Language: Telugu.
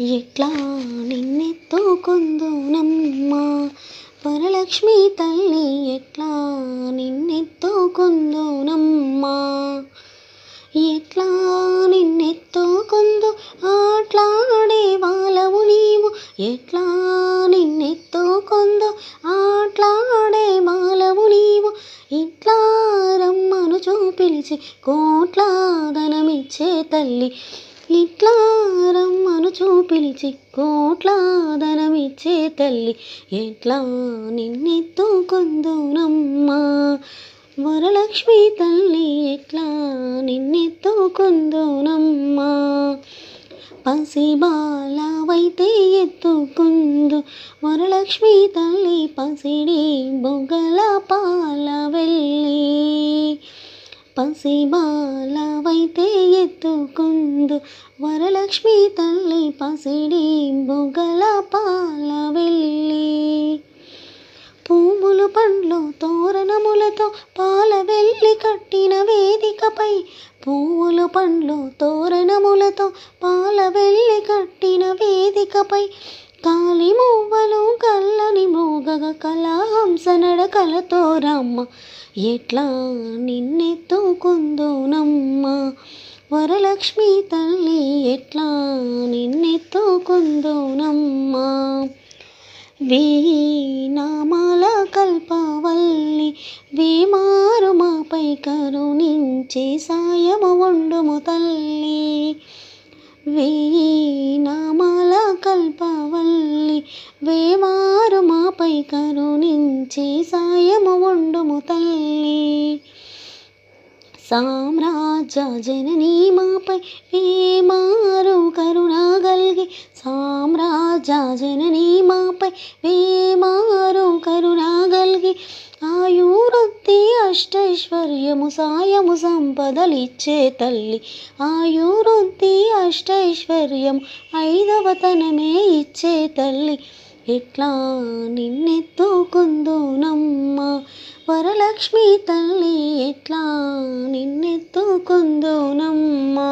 ఎట్లా నిన్నెత్తుకొందునమ్మా వరలక్ష్మి తల్లి, ఎట్లా నిన్నెత్తుకొందునమ్మా. ఎట్లా నిన్నెత్తుకొందు ఆట్లాడే వాళ్ళవు నీవు, ఎట్లా నిన్నెత్తుకొందు ఆట్లాడే మాలవు నీవు. ఇట్లా రమ్మను పిలిచి కోట్లాదనమిచ్చే తల్లి, ఇట్లా రమ్మను పిలిచి కోట్లాదనమిచ్చే తల్లి. ఎట్లా నిన్నెత్తుకొందునమ్మా వరలక్ష్మి తల్లి, ఎట్లా నిన్నెత్తుకొందునమ్మా. పసిబాలవైతే ఎత్తుకుందు వరలక్ష్మి తల్లి, పసిడి బొగ్గల పాల వెళ్ళి. పసిబాలవైతే ఎత్తుకుందు వరలక్ష్మి తల్లి, పసిడి బొగ్గల పాల వెళ్ళి. పువ్వులు పండ్లు తోరణములతో పాల వెళ్ళి కట్టిన వేదికపై, పువ్వులు పండ్లు తోరణములతో పాల వెళ్ళి కట్టిన వేదికపై, కాలి మువ్వలు కల్లని మోగగ కళాహంస నడకలతో రమ్మ. ఎట్లా నిన్నెత్తుకొందునమ్మా వరలక్ష్మి తల్లి, ఎట్లా నిన్నెత్తుకొందునమ్మా. వేయి నామాల కల్పవల్లి, వేమారు మాపై కరుణించి సాయము ఉండుము తల్లి. వేయి నామాల కల్పవల్లి, వేమారు మాపై కరుణించి సాయము ఉండుము తల్లి. సామ్రాజ్య జననీ మాపై వేమారు కరుణా గల్గి, సామ్రాజ్య జననీ మాపై వేమారు కరుణా గల్గి. ఆయువృద్ధి అష్టైశ్వర్యము సాయము సంపదలిచ్చే తల్లి, ఆయువృద్ధి అష్టైశ్వర్యము ఐదవతనమే ఇచ్చే తల్లి. ఎట్లా నిన్నెత్తుకొందునమ్మా వరలక్ష్మి తల్లి, ఎట్లా నిన్నెత్తుకొందునమ్మా.